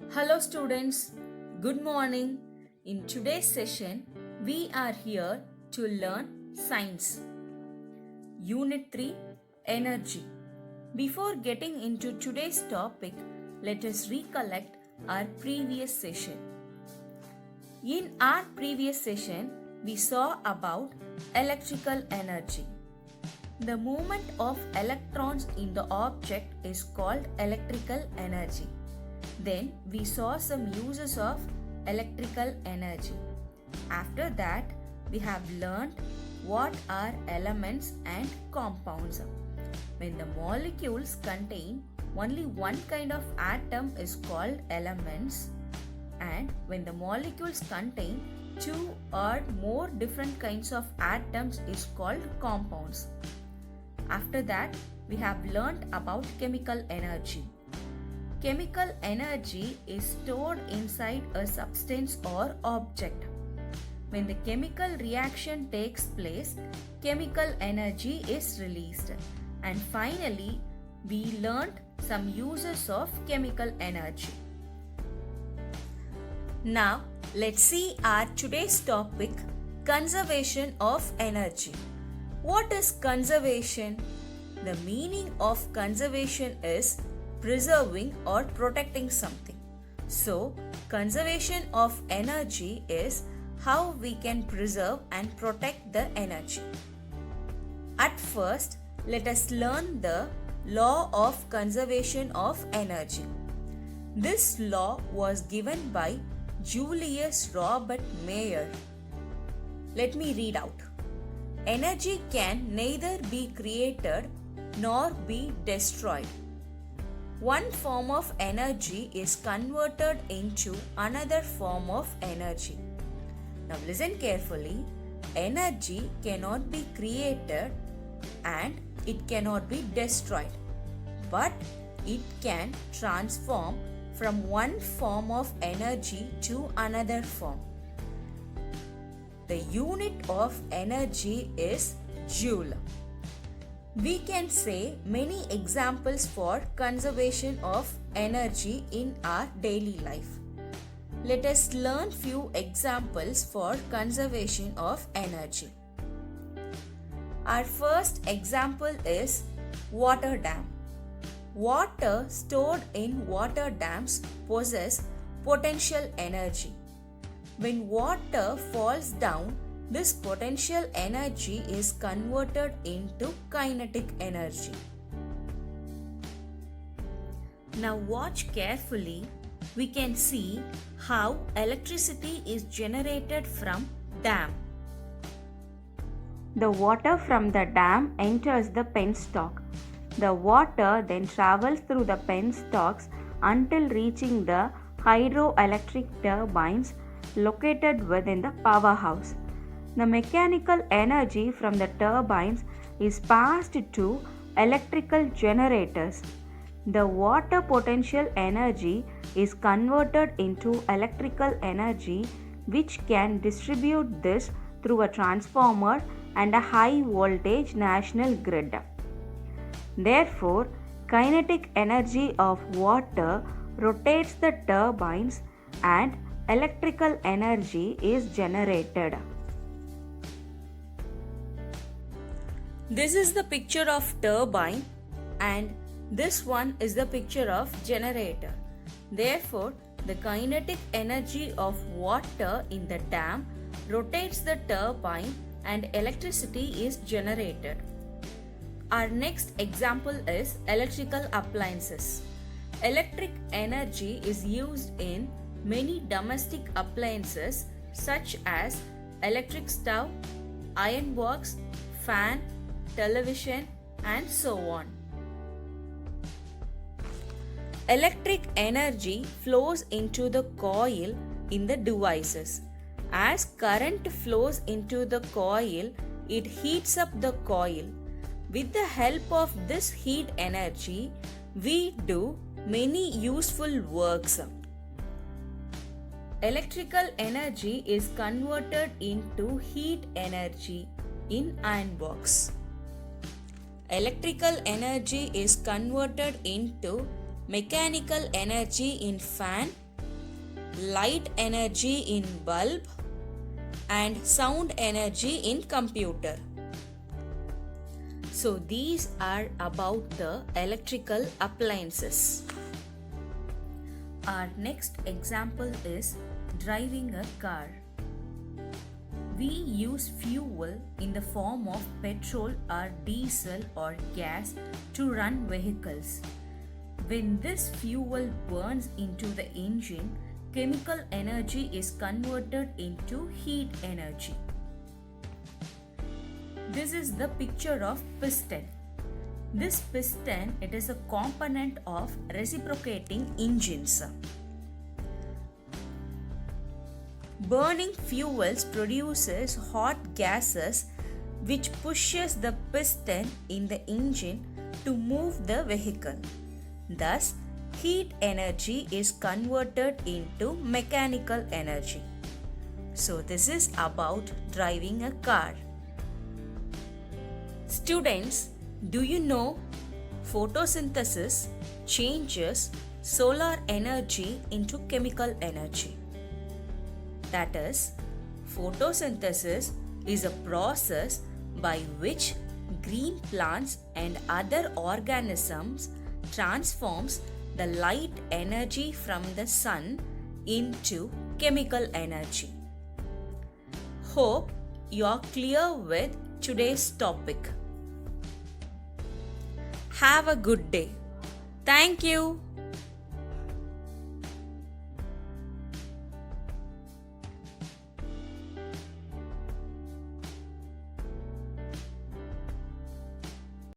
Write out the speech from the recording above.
Hello students, good morning. In today's session, we are here to learn science. Unit 3 Energy. Before getting into today's topic, let us recollect our previous session. In our previous session, we saw about electrical energy. The movement of electrons in the object is called electrical energy. Then we saw some uses of electrical energy. After that, we have learned what are elements and compounds. When the molecules contain only one kind of atom is called elements, and when the molecules contain two or more different kinds of atoms is called compounds. After that, we have learned about chemical energy. Chemical energy is stored inside a substance or object. When the chemical reaction takes place, chemical energy is released. And finally, we learned some uses of chemical energy. Now, let's see our today's topic, conservation of energy. What is conservation? The meaning of conservation is preserving or protecting something. So, conservation of energy is how we can preserve and protect the energy. At first, let us learn the law of conservation of energy. This law was given by Julius Robert Mayer. Let me read out. Energy can neither be created nor be destroyed. One form of energy is converted into another form of energy. Now listen carefully. Energy cannot be created and it cannot be destroyed, but it can transform from one form of energy to another form. The unit of energy is joule. We can say many examples for conservation of energy in our daily life. Let us learn few examples for conservation of energy. Our first example is water dam. Water stored in water dams possess potential energy. When water falls down, this potential energy is converted into kinetic energy. Now watch carefully. We can see how electricity is generated from dam. The water from the dam enters the penstock. The water then travels through the penstocks until reaching the hydroelectric turbines located within the powerhouse. The mechanical energy from the turbines is passed to electrical generators. The water potential energy is converted into electrical energy, which can distribute this through a transformer and a high voltage national grid. Therefore, kinetic energy of water rotates the turbines and electrical energy is generated. This is the picture of turbine and this one is the picture of generator. Therefore, the kinetic energy of water in the dam rotates the turbine and electricity is generated. Our next example is electrical appliances. Electric energy is used in many domestic appliances such as electric stove, iron box, fan, television, and so on. Electric energy flows into the coil in the devices. As current flows into the coil, it heats up the coil. With the help of this heat energy, we do many useful works. Electrical energy is converted into heat energy in iron box. Electrical energy is converted into mechanical energy in fan light energy in bulb, and sound energy in computer. So these are about the electrical appliances. Our next example is driving a car. We use fuel in the form of petrol or diesel or gas to run vehicles. When this fuel burns into the engine, chemical energy is converted into heat energy. This is the picture of piston. This piston, it is a component of reciprocating engines. Burning fuels produces hot gases which pushes the piston in the engine to move the vehicle. Thus, heat energy is converted into mechanical energy. So this is about driving a car. Students, do you know photosynthesis changes solar energy into chemical energy? That is, photosynthesis is a process by which green plants and other organisms transforms the light energy from the sun into chemical energy. Hope you are clear with today's topic. Have a good day. Thank you.